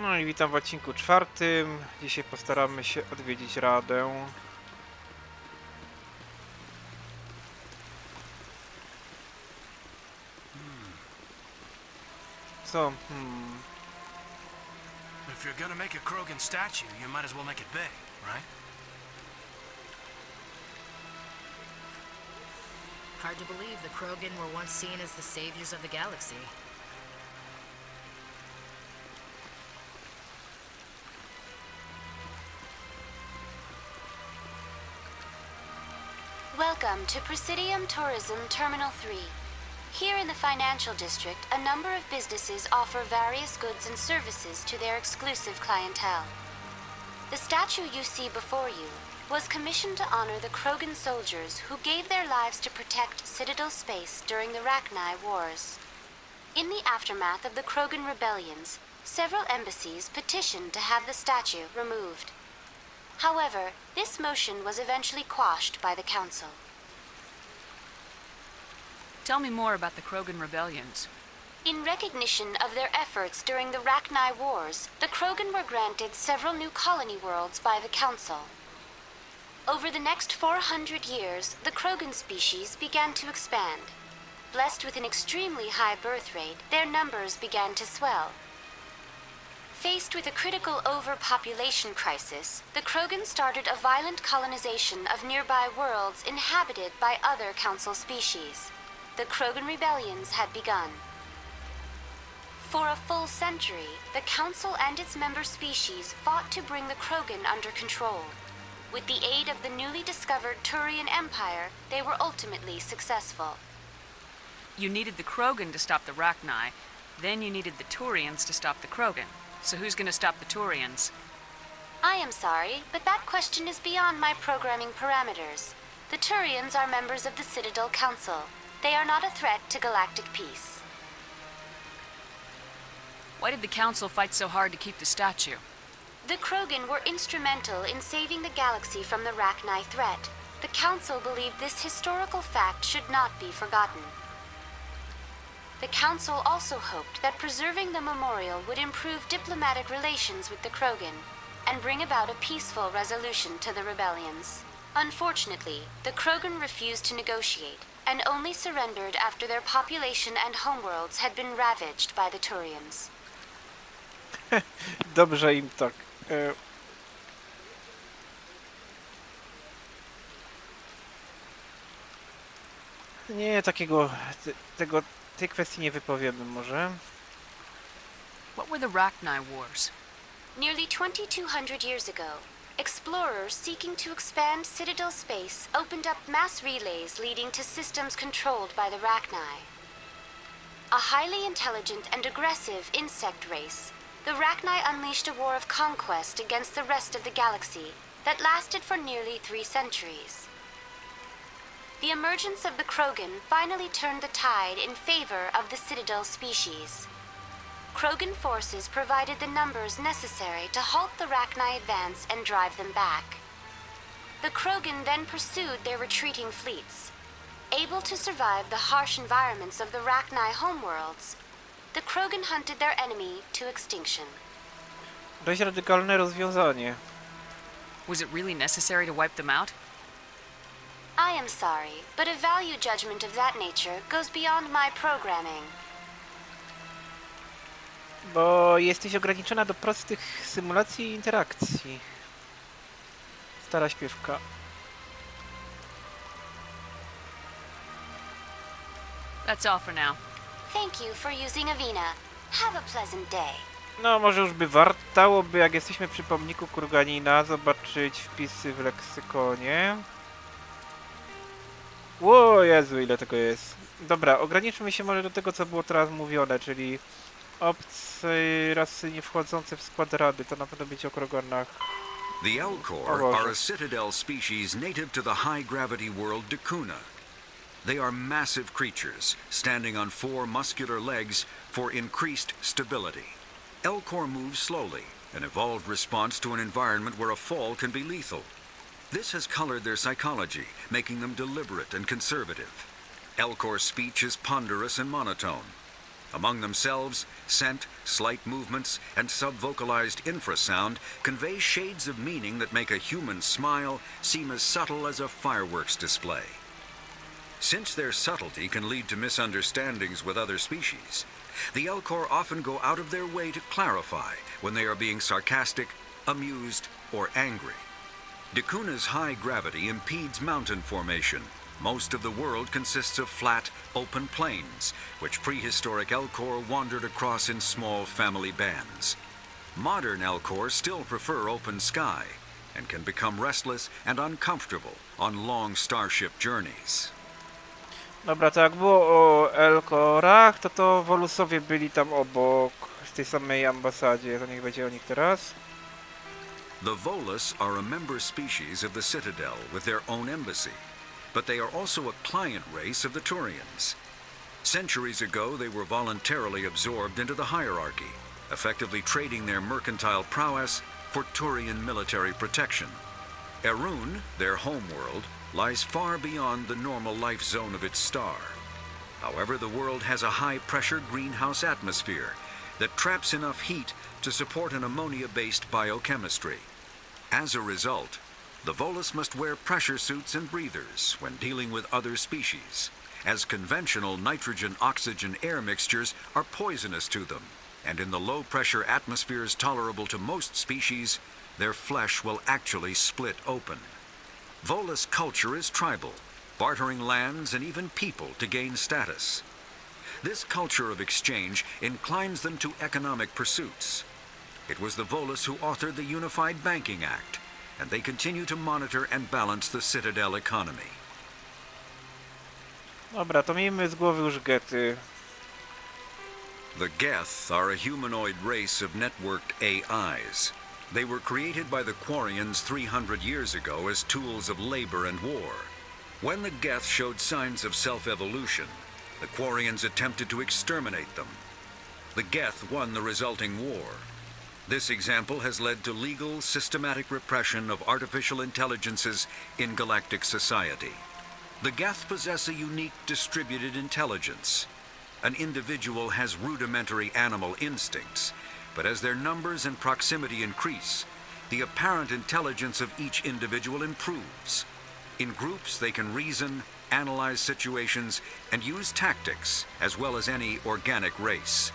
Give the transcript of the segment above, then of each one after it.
No i witam w odcinku 4. Dzisiaj postaramy się odwiedzić Radę. Co? If you're gonna make a Krogan statue, you might as well make it big, right? Hard to believe the Krogan were once seen as the saviors of the galaxy. Welcome to Presidium Tourism Terminal 3. Here in the financial district, a number of businesses offer various goods and services to their exclusive clientele. The statue you see before you was commissioned to honor the Krogan soldiers who gave their lives to protect Citadel space during the Rachni Wars. In the aftermath of the Krogan rebellions, several embassies petitioned to have the statue removed. However, this motion was eventually quashed by the Council. Tell me more about the Krogan rebellions. In recognition of their efforts during the Rachni Wars, the Krogan were granted several new colony worlds by the Council. Over the next 400 years, the Krogan species began to expand. Blessed with an extremely high birth rate, their numbers began to swell. Faced with a critical overpopulation crisis, the Krogan started a violent colonization of nearby worlds inhabited by other Council species. The Krogan rebellions had begun. For a full century, the Council and its member species fought to bring the Krogan under control. With the aid of the newly discovered Turian Empire, they were ultimately successful. You needed the Krogan to stop the Rachni, then you needed the Turians to stop the Krogan. So who's gonna stop the Turians? I am sorry, but that question is beyond my programming parameters. The Turians are members of the Citadel Council. They are not a threat to galactic peace. Why did the Council fight so hard to keep the statue? The Krogan were instrumental in saving the galaxy from the Rachni threat. The Council believed this historical fact should not be forgotten. The Council also hoped that preserving the memorial would improve diplomatic relations with the Krogan and bring about a peaceful resolution to the rebellions. Unfortunately, the Krogan refused to negotiate and only surrendered after their population and homeworlds had been ravaged by the Turians. Dobrze im tak. Nie, tej kwestii nie wypowiemy może. What were the Rachni Wars? Nearly 2,200 years ago, explorers seeking to expand Citadel space opened up mass relays leading to systems controlled by the Rachni. A highly intelligent and aggressive insect race, the Rachni unleashed a war of conquest against the rest of the galaxy that lasted for nearly 3 centuries. The emergence of the Krogan finally turned the tide in favor of the Citadel species. Krogan forces provided the numbers necessary to halt the Rachni advance and drive them back. The Krogan then pursued their retreating fleets. Able to survive the harsh environments of the Rachni homeworlds, the Krogan hunted their enemy to extinction. Dość radykalne rozwiązanie. Was it really necessary to wipe them out? I am sorry, but a value judgment of that nature goes beyond my programming. Bo jesteś ograniczona do prostych symulacji i interakcji. Stara śpiewka. That's all for now. Thank you for using Avina. Have a pleasant day. No, może już by wartałoby, jak jesteśmy przy pomniku Kurganina, zobaczyć wpisy w leksykonie. Ło, Jezu, ile tego jest. Dobra, ograniczmy się może do tego, co było teraz mówione, czyli obce rasy nie wchodzące w skład Rady. To na pewno będzie o Kroganach. The Elcor are a Citadel species native to the high-gravity world Dakuna. They are massive creatures, standing on 4 muscular legs for increased stability. Elcor move slowly, an evolved response to an environment where a fall can be lethal. This has colored their psychology, making them deliberate and conservative. Elcor's speech is ponderous and monotone. Among themselves, scent, slight movements, and subvocalized infrasound convey shades of meaning that make a human smile seem as subtle as a fireworks display. Since their subtlety can lead to misunderstandings with other species, the Elcor often go out of their way to clarify when they are being sarcastic, amused, or angry. Dacuna's high gravity impedes mountain formation. Most of the world consists of flat, open plains, which prehistoric Elcor wandered across in small family bands. Modern Elcor still prefer open sky, and can become restless and uncomfortable on long starship journeys. Dobra, to jak było o Elcorach, to Volusowie byli tam obok, w tej samej ambasadzie, to niech będzie o nich teraz. The Volus are a member species of the Citadel with their own embassy, but they are also a client race of the Turians. Centuries ago, they were voluntarily absorbed into the hierarchy, effectively trading their mercantile prowess for Turian military protection. Erun, their homeworld, lies far beyond the normal life zone of its star. However, the world has a high-pressure greenhouse atmosphere that traps enough heat to support an ammonia-based biochemistry. As a result, the Volus must wear pressure suits and breathers when dealing with other species, as conventional nitrogen-oxygen air mixtures are poisonous to them, and in the low-pressure atmospheres tolerable to most species, their flesh will actually split open. Volus culture is tribal, bartering lands and even people to gain status. This culture of exchange inclines them to economic pursuits. It was the Volus who authored the Unified Banking Act, and they continue to monitor and balance the Citadel economy. Dobra, to miejmy z głowy już gety. The Geth are a humanoid race of networked AIs. They were created by the Quarians 300 years ago as tools of labor and war. When the Geth showed signs of self-evolution, the Quarians attempted to exterminate them. The Geth won the resulting war. This example has led to legal, systematic repression of artificial intelligences in galactic society. The Geth possess a unique distributed intelligence. An individual has rudimentary animal instincts, but as their numbers and proximity increase, the apparent intelligence of each individual improves. In groups, they can reason, analyze situations, and use tactics, as well as any organic race.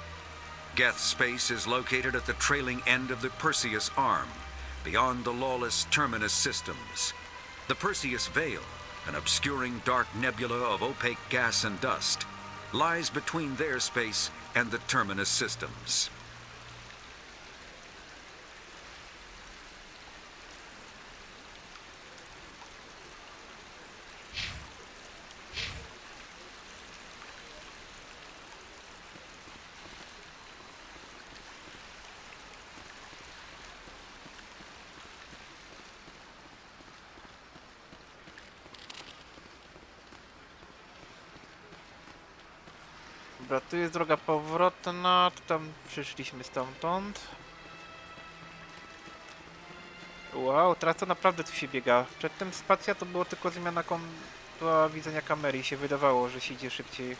Geth space is located at the trailing end of the Perseus Arm, beyond the lawless Terminus systems. The Perseus Veil, an obscuring dark nebula of opaque gas and dust, lies between their space and the Terminus systems. Dobra, tu jest droga powrotna, to tam przyszliśmy stamtąd. Wow, teraz to naprawdę tu się biega. Przedtem spacja to było tylko zmiana kąta widzenia kamery i się wydawało, że się idzie szybciej.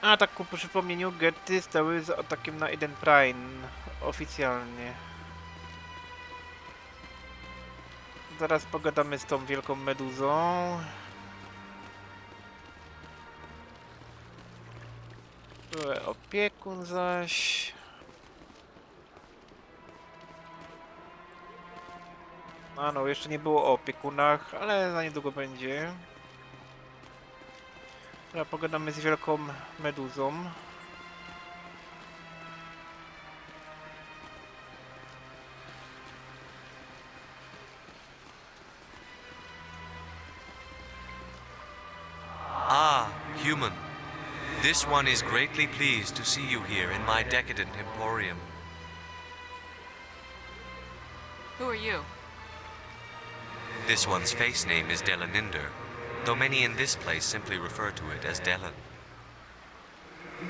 A tak ku przypomnieniu, gety stały za atakiem na Eden Prime oficjalnie. Zaraz pogadamy z tą wielką meduzą. Opiekun zaś. A no, jeszcze nie było o opiekunach, ale za niedługo będzie. Dobra, pogadamy z wielką meduzą. Ah, human. This one is greatly pleased to see you here in my decadent emporium. Who are you? This one's face name is Delaninder, though many in this place simply refer to it as Delan.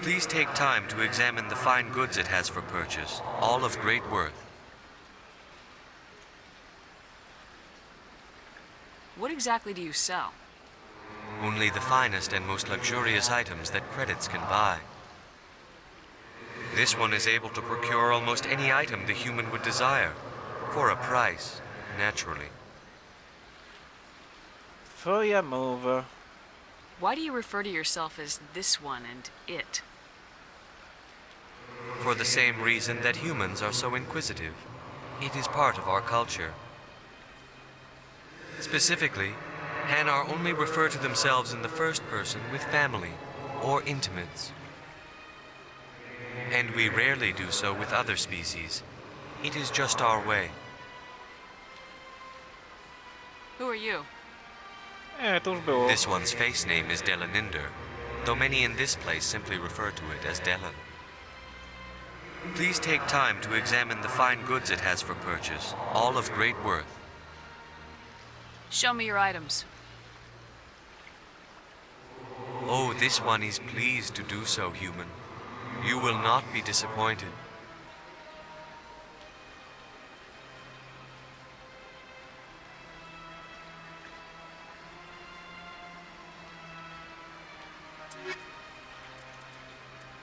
Please take time to examine the fine goods it has for purchase, all of great worth. What exactly do you sell? only the finest and most luxurious items that credits can buy. This one is able to procure almost any item the human would desire, for a price, naturally. Twoja mowa. Why do you refer to yourself as this one and it? For the same reason that humans are so inquisitive. It is part of our culture. Specifically, Hanar only refer to themselves in the first person with family or intimates. And we rarely do so with other species. It is just our way. Who are you? To już było. This one's face name is Delaninder, though many in this place simply refer to it as Delan. Please take time to examine the fine goods it has for purchase, all of great worth. Show me your items. Oh, this one is pleased to do so, human. You will not be disappointed.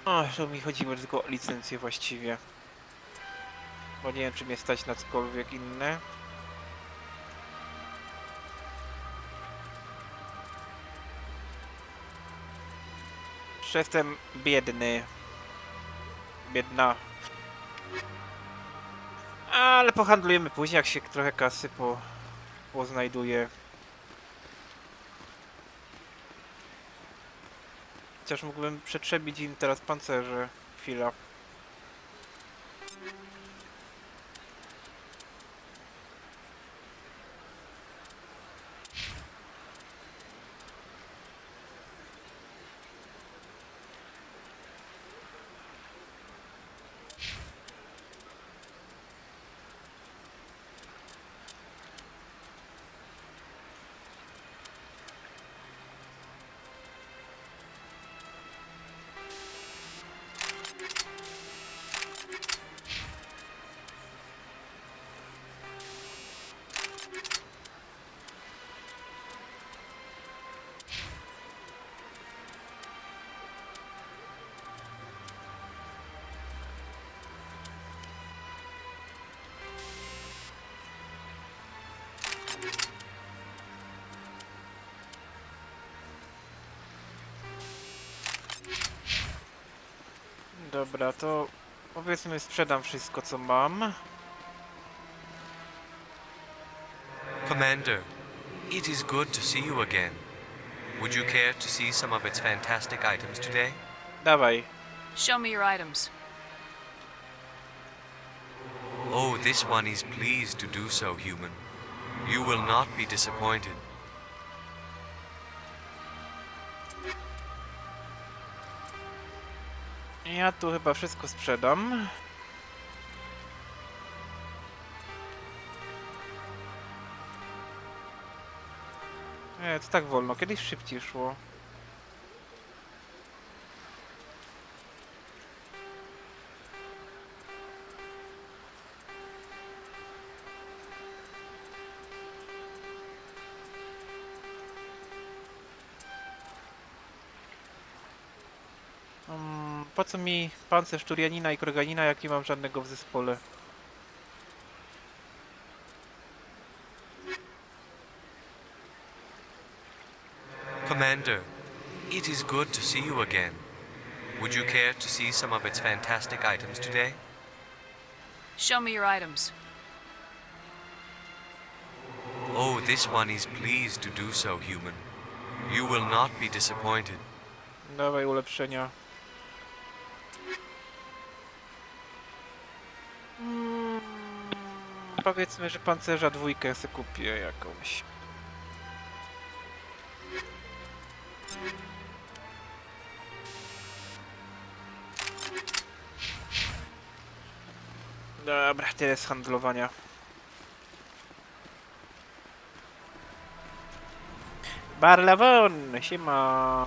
O, to mi chodziło tylko o licencję właściwie. Bo nie wiem, czy mnie stać na cokolwiek inne. Jeszcze jestem biedny. Biedna. Ale pohandlujemy później, jak się trochę kasy poznajduje. Chociaż mógłbym przetrzebić im teraz pancerze. Chwila. Dobra, to powiedzmy sprzedam wszystko, co mam. Commander, it is good to see you again. Would you care to see some of its fantastic items today? Dawaj. Show me your items. Oh, this one is pleased to do so, human. You will not be disappointed. Ja tu chyba wszystko sprzedam. Nie, to tak wolno. Kiedyś szybciej szło. Po co mi pancerz Turianina i Kroganina, jak nie mam żadnego w zespole? Commander, it is good to see you again. Would you care to see some of its fantastic items today? Show me your items. Oh, this one is pleased to do so, human. You will not be disappointed. Dawaj ulepszenia. Powiedzmy, że pancerza dwójkę sobie kupię jakąś. Dobra, tyle z handlowania. Barlawon, siema.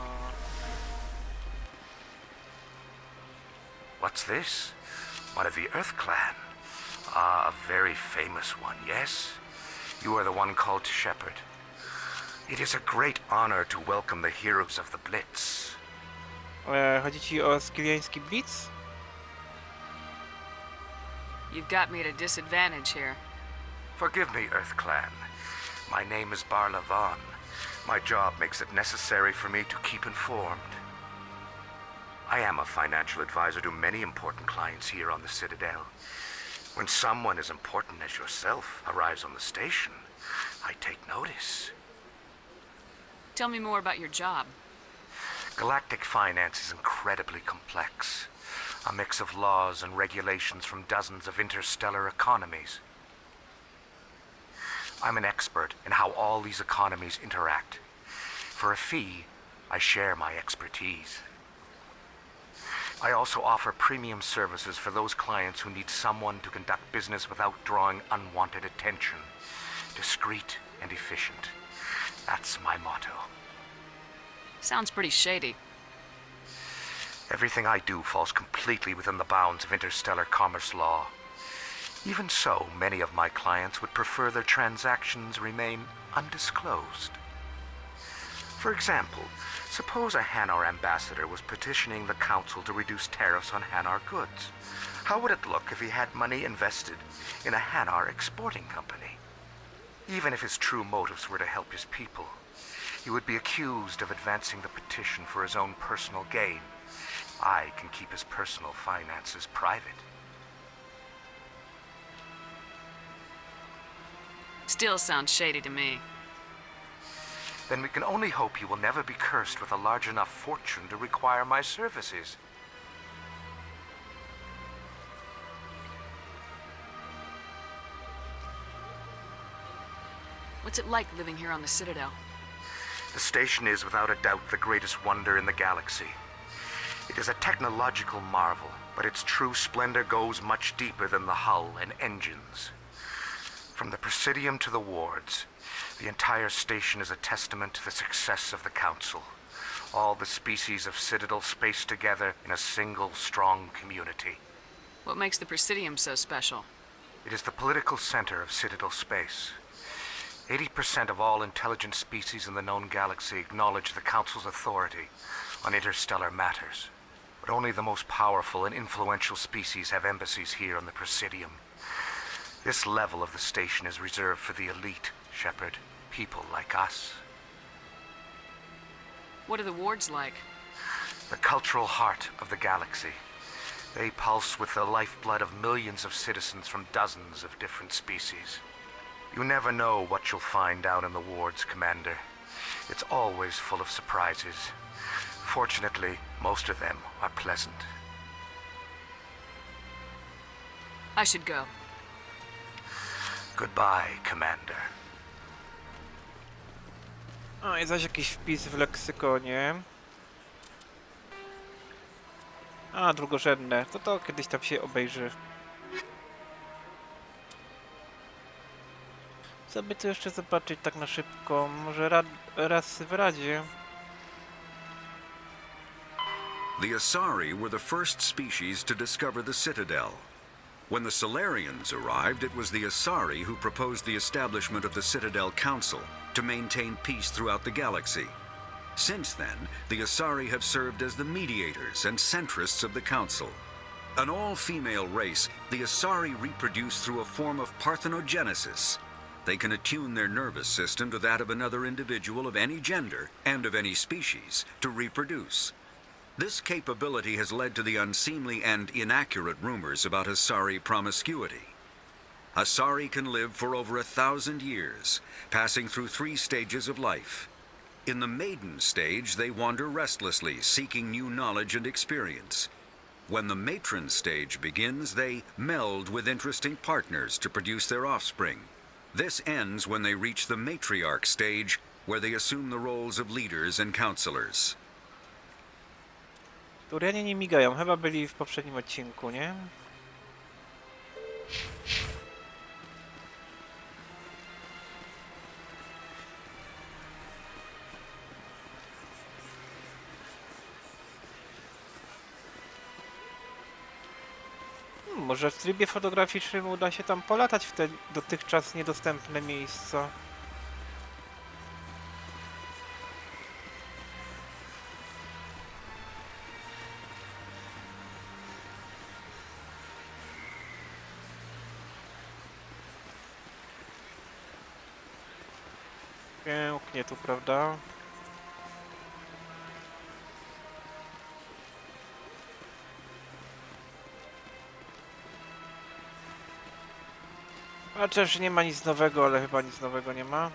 What's this? One of the Earth Clan. Ah, a very famous one, yes? You are the one called Shepard. It is a great honor to welcome the heroes of the Blitz. Chodzi ci o skiliański blitz? You've got me at a disadvantage here. Forgive me, Earth Clan. My name is Barla Vaughn. My job makes it necessary for me to keep informed. I am a financial advisor to many important clients here on the Citadel. When someone as important as yourself arrives on the station, I take notice. Tell me more about your job. Galactic finance is incredibly complex. A mix of laws and regulations from dozens of interstellar economies. I'm an expert in how all these economies interact. For a fee, I share my expertise. I also offer premium services for those clients who need someone to conduct business without drawing unwanted attention. Discreet and efficient. That's my motto. Sounds pretty shady. Everything I do falls completely within the bounds of interstellar commerce law. Even so, many of my clients would prefer their transactions remain undisclosed. For example, suppose a Hanar ambassador was petitioning the council to reduce tariffs on Hanar goods. How would it look if he had money invested in a Hanar exporting company? Even if his true motives were to help his people, he would be accused of advancing the petition for his own personal gain. I can keep his personal finances private. Still sounds shady to me. Then we can only hope you will never be cursed with a large enough fortune to require my services. What's it like living here on the Citadel? The station is without a doubt the greatest wonder in the galaxy. It is a technological marvel, but its true splendor goes much deeper than the hull and engines. From the Presidium to the wards, the entire station is a testament to the success of the Council. All the species of Citadel spaced together in a single, strong community. What makes the Presidium so special? It is the political center of Citadel space. 80% of all intelligent species in the known galaxy acknowledge the Council's authority on interstellar matters. But only the most powerful and influential species have embassies here on the Presidium. This level of the station is reserved for the elite, Shepard. People like us. What are the wards like? The cultural heart of the galaxy. They pulse with the lifeblood of millions of citizens from dozens of different species. You never know what you'll find down in the wards, Commander. It's always full of surprises. Fortunately, most of them are pleasant. I should go. Goodbye, Commander. O, i zaś jakiś wpis w leksykonie. A, drugorzędne. To kiedyś tam się obejrzy. Co by tu jeszcze zobaczyć tak na szybko? Może raz w Radzie? The Asari were the first species to discover the Citadel. When the Solarians arrived, it was the Asari who proposed the establishment of the Citadel Council to maintain peace throughout the galaxy. Since then, the Asari have served as the mediators and centrists of the Council. An all-female race, the Asari reproduce through a form of parthenogenesis. They can attune their nervous system to that of another individual of any gender and of any species to reproduce. This capability has led to the unseemly and inaccurate rumors about Asari promiscuity. Asari can live for over 1,000 years, passing through 3 stages of life. In the maiden stage, they wander restlessly, seeking new knowledge and experience. When the matron stage begins, they meld with interesting partners to produce their offspring. This ends when they reach the matriarch stage, where they assume the roles of leaders and counselors. Turianie nie migają, chyba byli w poprzednim odcinku, nie? Może w trybie fotograficznym uda się tam polatać w te dotychczas niedostępne miejsca. Pięknie tu, prawda? A też nie ma nic nowego, ale chyba nic nowego nie ma.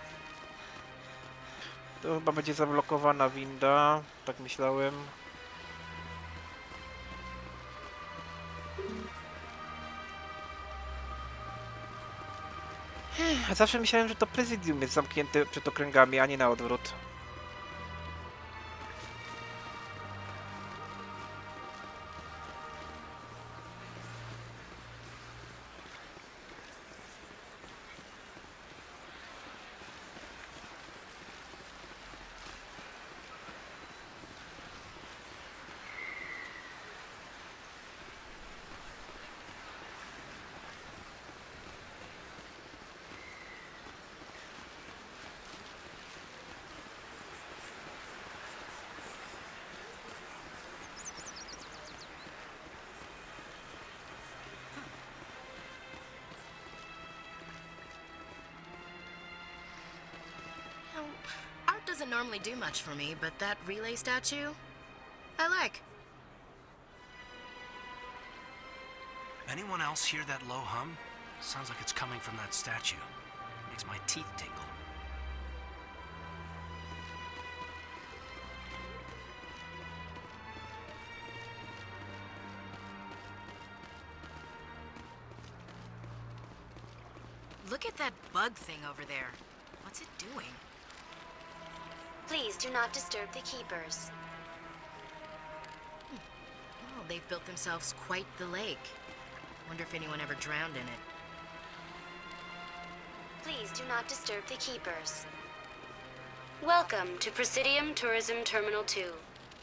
To chyba będzie zablokowana winda, tak myślałem. Zawsze myślałem, że to prezydium jest zamknięte przed okręgami, a nie na odwrót. Art doesn't normally do much for me, but that relay statue, I like. Anyone else hear that low hum? Sounds like it's coming from that statue. Makes my teeth tingle. Look at that bug thing over there. What's it doing? Please do not disturb the keepers. Oh, they've built themselves quite the lake. Wonder if anyone ever drowned in it. Please do not disturb the keepers. Welcome to Presidium Tourism Terminal 2.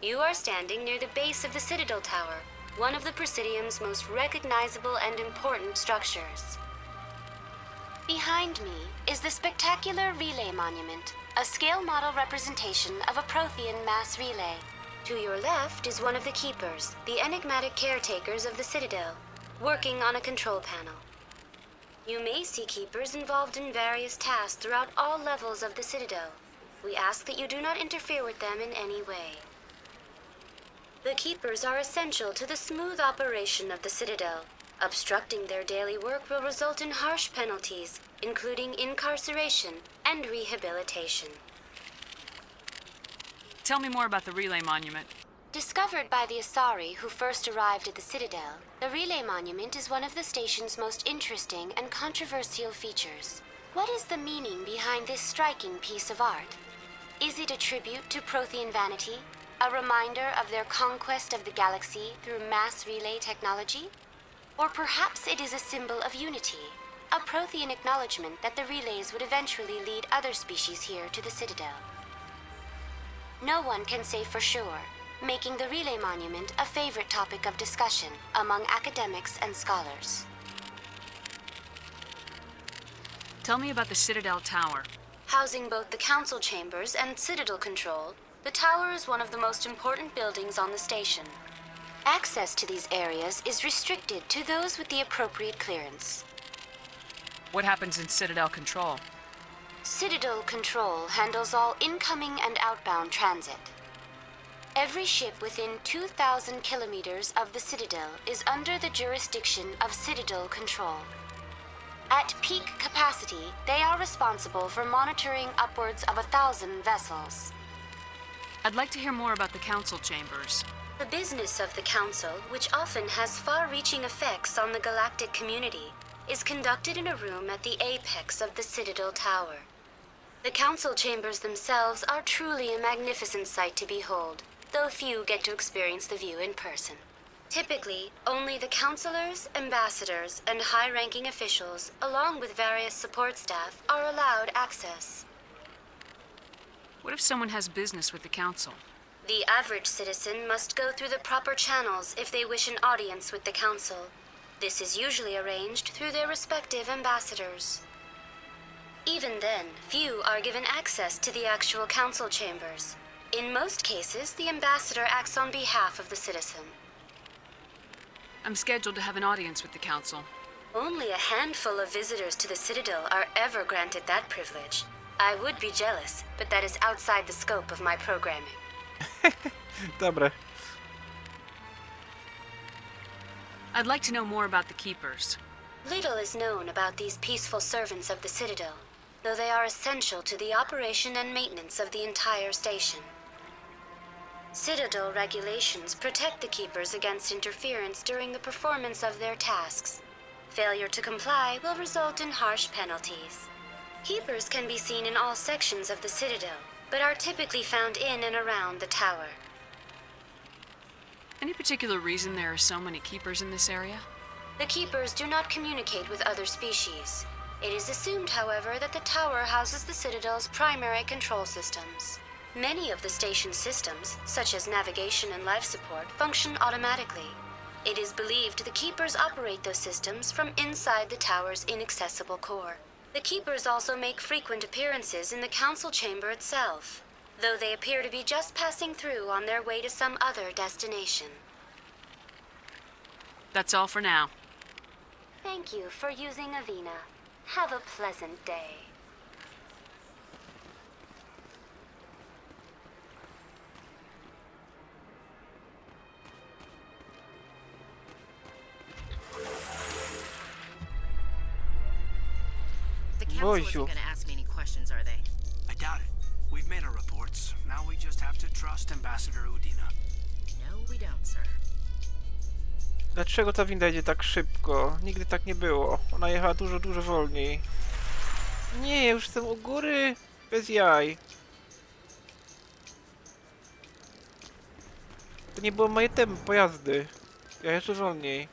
You are standing near the base of the Citadel Tower, one of the Presidium's most recognizable and important structures. Behind me is the spectacular Relay Monument, a scale model representation of a Prothean mass relay. To your left is one of the keepers, the enigmatic caretakers of the Citadel, working on a control panel. You may see keepers involved in various tasks throughout all levels of the Citadel. We ask that you do not interfere with them in any way. The keepers are essential to the smooth operation of the Citadel. Obstructing their daily work will result in harsh penalties, including incarceration and rehabilitation. Tell me more about the Relay Monument. Discovered by the Asari who first arrived at the Citadel, the Relay Monument is one of the station's most interesting and controversial features. What is the meaning behind this striking piece of art? Is it a tribute to Prothean vanity? A reminder of their conquest of the galaxy through mass relay technology? Or perhaps it is a symbol of unity, a Prothean acknowledgement that the relays would eventually lead other species here to the Citadel. No one can say for sure, making the Relay Monument a favorite topic of discussion among academics and scholars. Tell me about the Citadel Tower. Housing both the council chambers and Citadel control, the tower is one of the most important buildings on the station. Access to these areas is restricted to those with the appropriate clearance. What happens in Citadel Control? Citadel Control handles all incoming and outbound transit. Every ship within 2,000 kilometers of the Citadel is under the jurisdiction of Citadel Control. At peak capacity, they are responsible for monitoring upwards of 1,000 vessels. I'd like to hear more about the council chambers. The business of the Council, which often has far-reaching effects on the galactic community, is conducted in a room at the apex of the Citadel Tower. The Council chambers themselves are truly a magnificent sight to behold, though few get to experience the view in person. Typically, only the councilors, ambassadors, and high-ranking officials, along with various support staff, are allowed access. What if someone has business with the council? The average citizen must go through the proper channels if they wish an audience with the Council. This is usually arranged through their respective ambassadors. Even then, few are given access to the actual Council chambers. In most cases, the ambassador acts on behalf of the citizen. I'm scheduled to have an audience with the council. Only a handful of visitors to the Citadel are ever granted that privilege. I would be jealous, but that is outside the scope of my programming. Dobre. I'd like to know more about the Keepers. Little is known about these peaceful servants of the Citadel, though they are essential to the operation and maintenance of the entire station. Citadel regulations protect the Keepers against interference during the performance of their tasks. Failure to comply will result in harsh penalties. Keepers can be seen in all sections of the Citadel, but are typically found in and around the tower. Any particular reason there are so many Keepers in this area? The Keepers do not communicate with other species. It is assumed, however, that the tower houses the Citadel's primary control systems. Many of the station's systems, such as navigation and life support, function automatically. It is believed the Keepers operate those systems from inside the tower's inaccessible core. The Keepers also make frequent appearances in the council chamber itself, though they appear to be just passing through on their way to some other destination. That's all for now. Thank you for using Avina. Have a pleasant day. The council isn't Boziu. gonna ask me any questions, are they? I doubt it. We've made our reports. Now we just have to trust Ambassador Udina. No, we don't, sir. Dlaczego ta winda jedzie tak szybko? Nigdy tak nie było. Ona jechała dużo, dużo wolniej. Nie, ja już jestem u góry. Bez jaj. To nie było moje tempo jazdy. Ja jeszcze wolniej.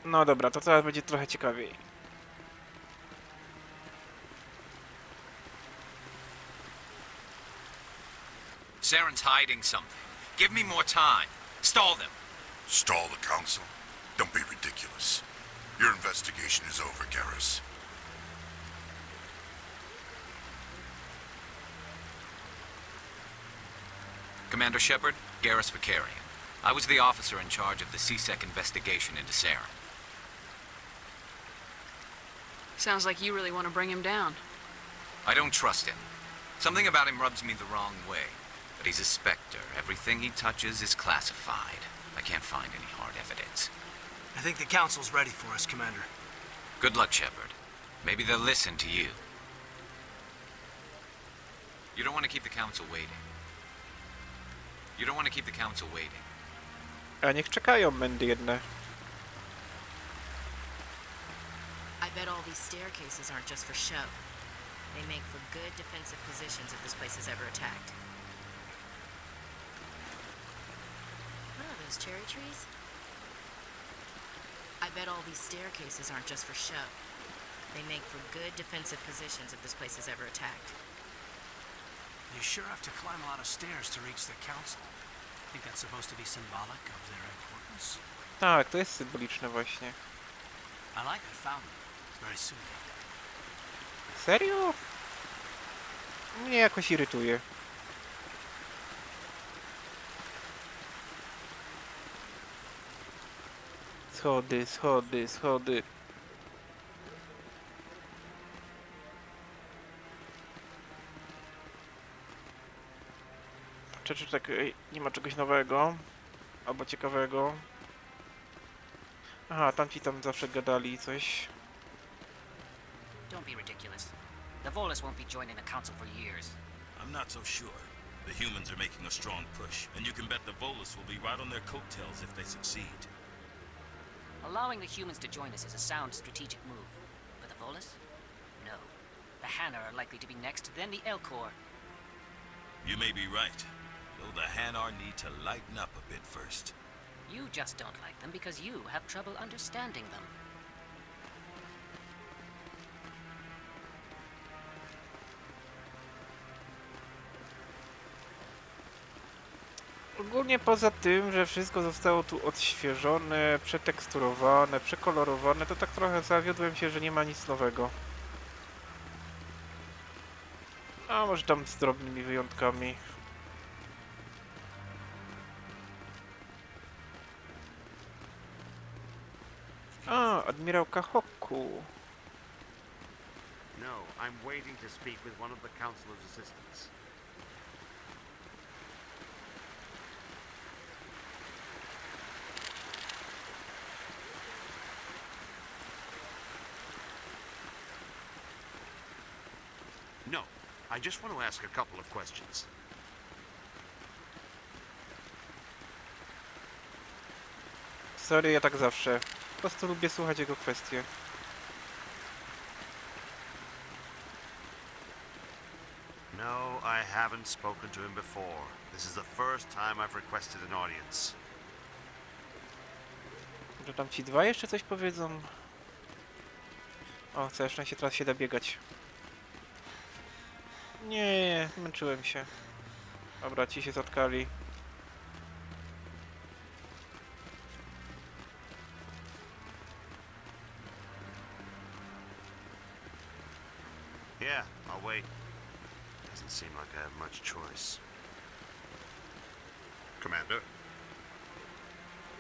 No dobra, to teraz będzie trochę ciekawiej. Saren's hiding something. Give me more time. Stall them. Stall the council? Don't be ridiculous. Your investigation is over, Garrus. Commander Shepard, Garrus Vicarian. I was the officer in charge of the CSEC investigation into Saren. Sounds like you really want to bring him down. I don't trust him. Something about him rubs me the wrong way. But he's a Spectre. Everything he touches is classified. I can't find any hard evidence. I think the council's ready for us, Commander. Good luck, Shepard. Maybe they'll listen to you. You don't want to keep the council waiting. You don't want to keep the council waiting. A niech czekają mędy jedne. I bet all these staircases aren't just for show. They make for good defensive positions if this place is ever attacked. What are those, cherry trees? I bet all these staircases aren't just for show. They make for good defensive positions if this place is ever attacked. You sure have to climb a lot of stairs to reach the council. Think that's supposed to be symbolic of their importance? Tak, to jest symboliczne właśnie. I like I found them. It's very soothing. Serio? Mnie jakoś irytuje. Schody, schody, schody. Czy tak nie ma czegoś nowego? Albo ciekawego? Aha, tamci tam zawsze gadali coś. Don't be ridiculous. The Volus won't be joining the council for years. I'm not so sure. The humans are making a strong push, and you can bet the Volus will be right on their coattails if they succeed. Allowing the humans to join us is a sound strategic move. But the Volus? No. The Hanna are likely to be next, then the Elcor. You may be right, though the Hanar need to lighten up a bit first. You just don't like them because you have trouble understanding them. Ogólnie poza tym, że wszystko zostało tu odświeżone, przeteksturowane, przekolorowane, to tak trochę zawiodłem się, że nie ma nic nowego. A może tam z drobnymi wyjątkami. A, admirał Kahoku. No, I'm waiting to speak with one of the Councilor's assistants. No, I just want to ask a couple of questions. Sorry, ja tak zawsze. Po prostu lubię słuchać jego kwestie. No, I haven't spoken to him before. This is the first time I've requested an audience. Że tam ci dwa jeszcze coś powiedzą? O, całe szczęście teraz się da biegać. Nie, męczyłem się. Dobra, ci się zatkali. Yeah, I'll wait. Doesn't seem like I have much choice. Commander?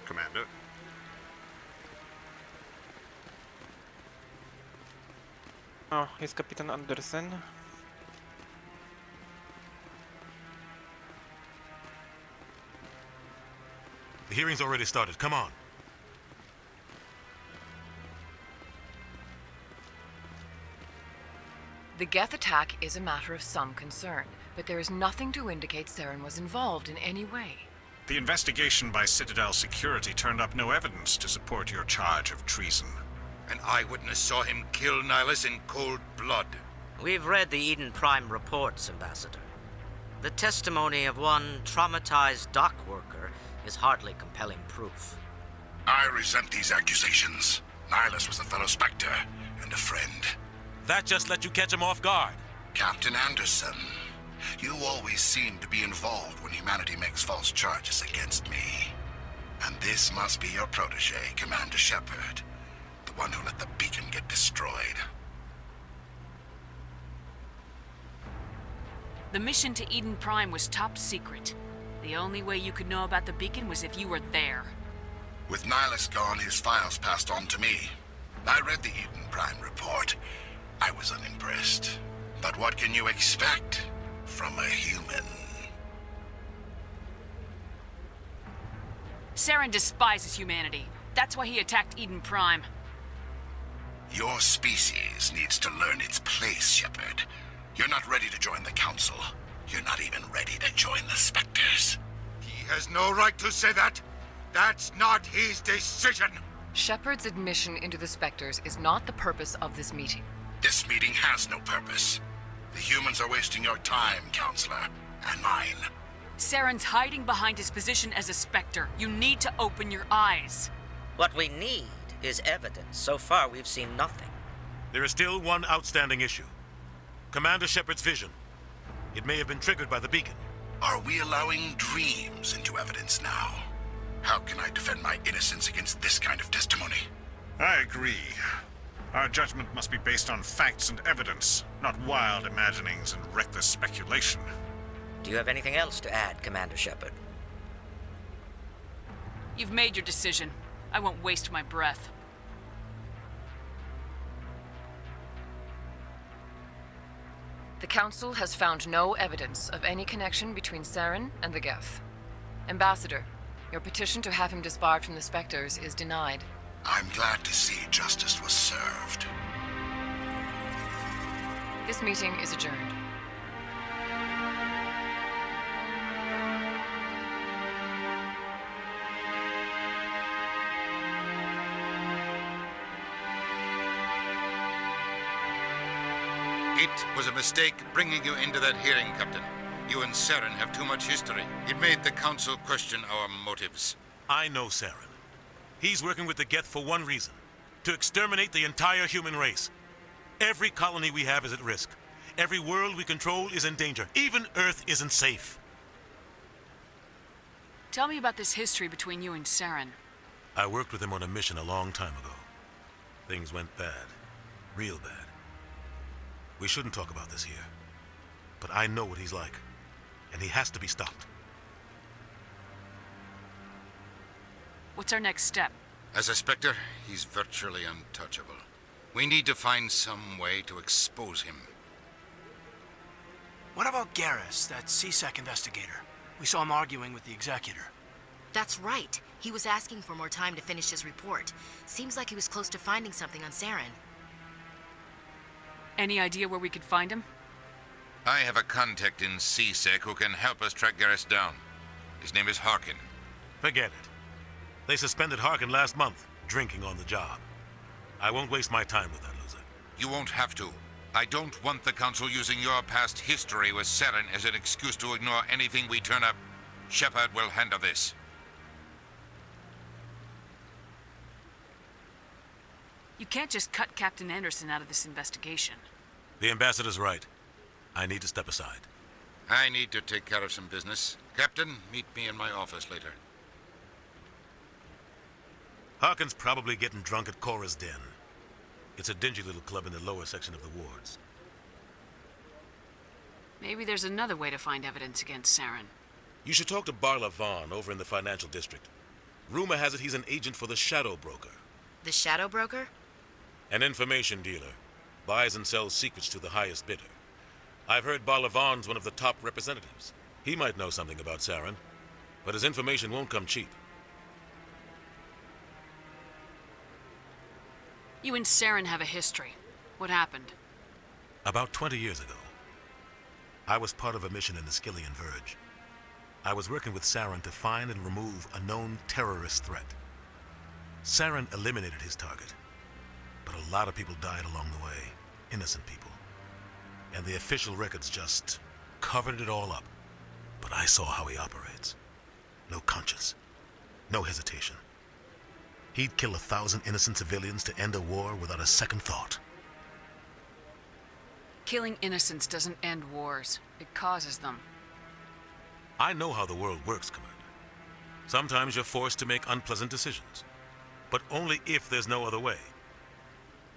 Commander? O, jest kapitan Andersen. The hearing's already started. Come on. The Geth attack is a matter of some concern, but there is nothing to indicate Saren was involved in any way. The investigation by Citadel Security turned up no evidence to support your charge of treason. An eyewitness saw him kill Nihilus in cold blood. We've read the Eden Prime reports, Ambassador. The testimony of one traumatized dock worker is hardly compelling proof. I resent these accusations. Nihilus was a fellow Spectre and a friend. That just let you catch him off guard. Captain Anderson, you always seem to be involved when humanity makes false charges against me. And this must be your protege, Commander Shepard. The one who let the beacon get destroyed. The mission to Eden Prime was top secret. The only way you could know about the beacon was if you were there. With Nihilus gone, his files passed on to me. I read the Eden Prime report. I was unimpressed. But what can you expect from a human? Saren despises humanity. That's why he attacked Eden Prime. Your species needs to learn its place, Shepard. You're not ready to join the Council. You're not even ready to join the Spectres. He has no right to say that. That's not his decision. Shepard's admission into the Spectres is not the purpose of this meeting. This meeting has no purpose. The humans are wasting your time, Counselor, and mine. Saren's hiding behind his position as a Spectre. You need to open your eyes. What we need is evidence. So far, we've seen nothing. There is still one outstanding issue. Commander Shepard's vision. It may have been triggered by the beacon. Are we allowing dreams into evidence now? How can I defend my innocence against this kind of testimony? I agree. Our judgment must be based on facts and evidence, not wild imaginings and reckless speculation. Do you have anything else to add, Commander Shepard? You've made your decision. I won't waste my breath. The Council has found no evidence of any connection between Saren and the Geth. Ambassador, your petition to have him disbarred from the Spectres is denied. I'm glad to see justice was served. This meeting is adjourned. It was a mistake bringing you into that hearing, Captain. You and Saren have too much history. It made the Council question our motives. I know Saren. He's working with the Geth for one reason. To exterminate the entire human race. Every colony we have is at risk. Every world we control is in danger. Even Earth isn't safe. Tell me about this history between you and Saren. I worked with him on a mission a long time ago. Things went bad. Real bad. We shouldn't talk about this here. But I know what he's like. And he has to be stopped. What's our next step? As a Spectre, he's virtually untouchable. We need to find some way to expose him. What about Garrus, that CSEC investigator? We saw him arguing with the executor. That's right. He was asking for more time to finish his report. Seems like he was close to finding something on Saren. Any idea where we could find him? I have a contact in CSEC who can help us track Garrus down. His name is Harkin. Forget it. They suspended Harkin last month, drinking on the job. I won't waste my time with that loser. You won't have to. I don't want the Council using your past history with Saren as an excuse to ignore anything we turn up. Shepard will handle this. You can't just cut Captain Anderson out of this investigation. The ambassador's right. I need to step aside. I need to take care of some business. Captain, meet me in my office later. Harkin's probably getting drunk at Cora's Den. It's a dingy little club in the lower section of the wards. Maybe there's another way to find evidence against Saren. You should talk to Barla Vaughn over in the financial district. Rumor has it he's an agent for the Shadow Broker. The Shadow Broker? An information dealer. Buys and sells secrets to the highest bidder. I've heard Barla Vaughn's one of the top representatives. He might know something about Saren, but his information won't come cheap. You and Saren have a history. What happened? About 20 years ago, I was part of a mission in the Skillian Verge. I was working with Saren to find and remove a known terrorist threat. Saren eliminated his target, but a lot of people died along the way, innocent people. And the official records just covered it all up. But I saw how he operates. No conscience, no hesitation. He'd kill 1,000 innocent civilians to end a war without a second thought. Killing innocents doesn't end wars. It causes them. I know how the world works, Commander. Sometimes you're forced to make unpleasant decisions, but only if there's no other way.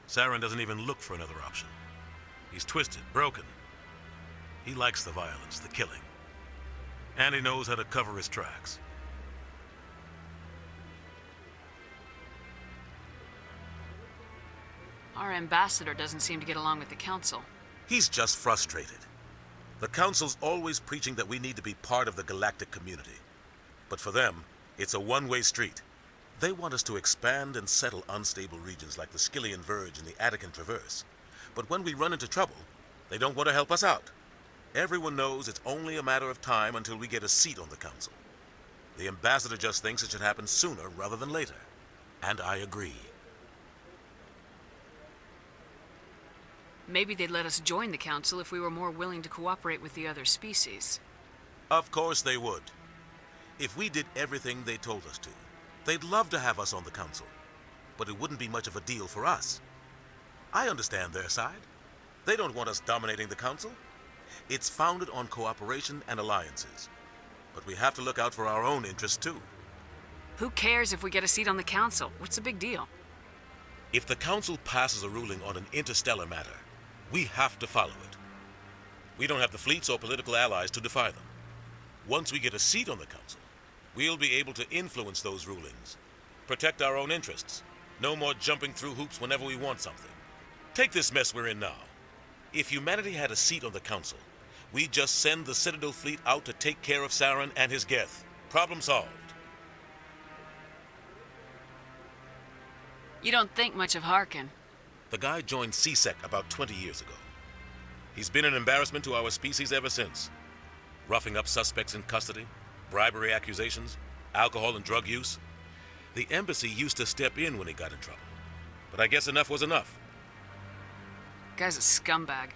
Saren doesn't even look for another option. He's twisted, broken. He likes the violence, the killing. And he knows how to cover his tracks. Our ambassador doesn't seem to get along with the Council. He's just frustrated. The Council's always preaching that we need to be part of the galactic community. But for them, it's a one-way street. They want us to expand and settle unstable regions like the Skillian Verge and the Attican Traverse. But when we run into trouble, they don't want to help us out. Everyone knows it's only a matter of time until we get a seat on the Council. The ambassador just thinks it should happen sooner rather than later. And I agree. Maybe they'd let us join the Council if we were more willing to cooperate with the other species. Of course they would. If we did everything they told us to, they'd love to have us on the Council. But it wouldn't be much of a deal for us. I understand their side. They don't want us dominating the Council. It's founded on cooperation and alliances. But we have to look out for our own interests too. Who cares if we get a seat on the Council? What's the big deal? If the Council passes a ruling on an interstellar matter, we have to follow it. We don't have the fleets or political allies to defy them. Once we get a seat on the Council, we'll be able to influence those rulings, protect our own interests. No more jumping through hoops whenever we want something. Take this mess we're in now. If humanity had a seat on the Council, we'd just send the Citadel fleet out to take care of Saren and his Geth. Problem solved. You don't think much of Harkin. The guy joined CSEC about 20 years ago. He's been an embarrassment to our species ever since. Roughing up suspects in custody, bribery accusations, alcohol and drug use. The embassy used to step in when he got in trouble. But I guess enough was enough. Guy's a scumbag.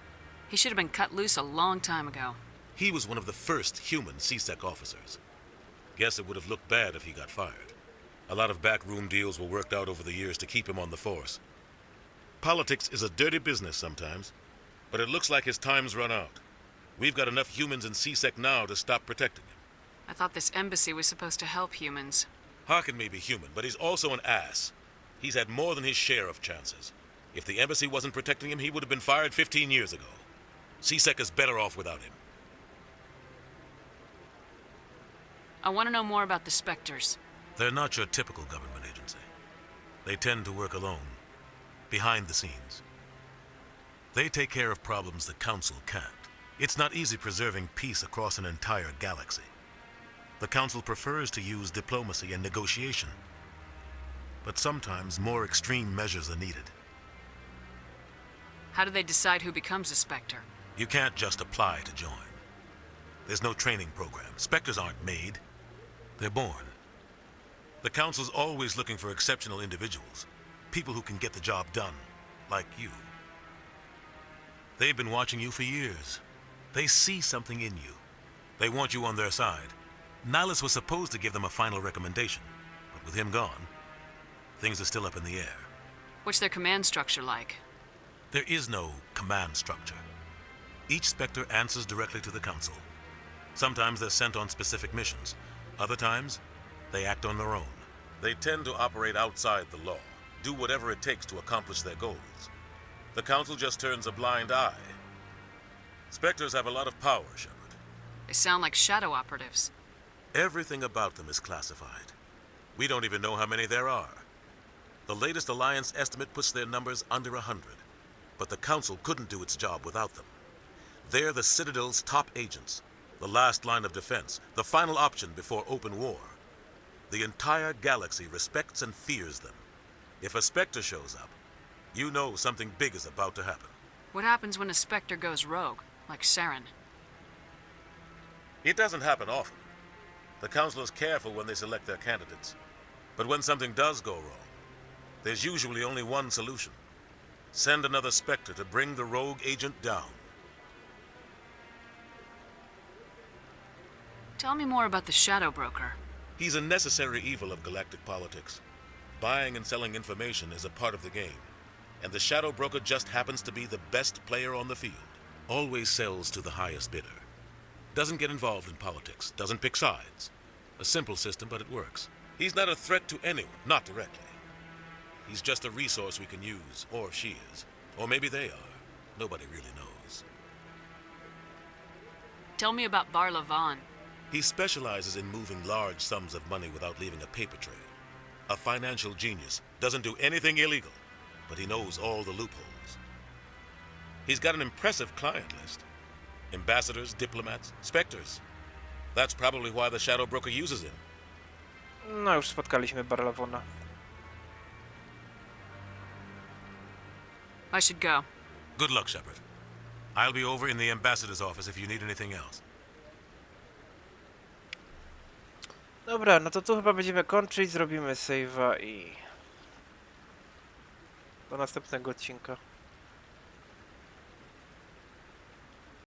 He should have been cut loose a long time ago. He was one of the first human CSEC officers. Guess it would have looked bad if he got fired. A lot of backroom deals were worked out over the years to keep him on the force. Politics is a dirty business sometimes, but it looks like his time's run out. We've got enough humans in CSEC now to stop protecting him. I thought this embassy was supposed to help humans. Harkin may be human, but he's also an ass. He's had more than his share of chances. If the embassy wasn't protecting him, he would have been fired 15 years ago. CSEC is better off without him. I want to know more about the Spectres. They're not your typical government agency. They tend to work alone, behind the scenes. They take care of problems the Council can't. It's not easy preserving peace across an entire galaxy. The Council prefers to use diplomacy and negotiation, but sometimes more extreme measures are needed. How do they decide who becomes a Spectre? You can't just apply to join. There's no training program. Spectres aren't made. They're born. The Council's always looking for exceptional individuals, people who can get the job done, like you. They've been watching you for years. They see something in you. They want you on their side. Nihilus was supposed to give them a final recommendation, but with him gone, things are still up in the air. What's their command structure like? There is no command structure. Each Spectre answers directly to the Council. Sometimes they're sent on specific missions. Other times, they act on their own. They tend to operate outside the law, do whatever it takes to accomplish their goals. The Council just turns a blind eye. Spectres have a lot of power, Shepard. They sound like shadow operatives. Everything about them is classified. We don't even know how many there are. The latest Alliance estimate puts their numbers under 100, but the Council couldn't do its job without them. They're the Citadel's top agents, the last line of defense, the final option before open war. The entire galaxy respects and fears them. If a Spectre shows up, you know something big is about to happen. What happens when a Spectre goes rogue, like Saren? It doesn't happen often. The Council is careful when they select their candidates. But when something does go wrong, there's usually only one solution. Send another Spectre to bring the rogue agent down. Tell me more about the Shadow Broker. He's a necessary evil of galactic politics. Buying and selling information is a part of the game, and the Shadow Broker just happens to be the best player on the field. Always sells to the highest bidder. Doesn't get involved in politics, doesn't pick sides. A simple system, but it works. He's not a threat to anyone, not directly. He's just a resource we can use, or she is. Or maybe they are. Nobody really knows. Tell me about Barla Vaughn. He specializes in moving large sums of money without leaving a paper trail. A financial genius, doesn't do anything illegal, but he knows all the loopholes. He's got an impressive client list. Ambassadors, diplomats, Spectres. That's probably why the Shadow Broker uses him. No, już spotkaliśmy Barlavona. I should go. Good luck, Shepard. I'll be over in the ambassador's office if you need anything else. Dobra, no to tu chyba będziemy kończyć, zrobimy save'a i do następnego odcinka.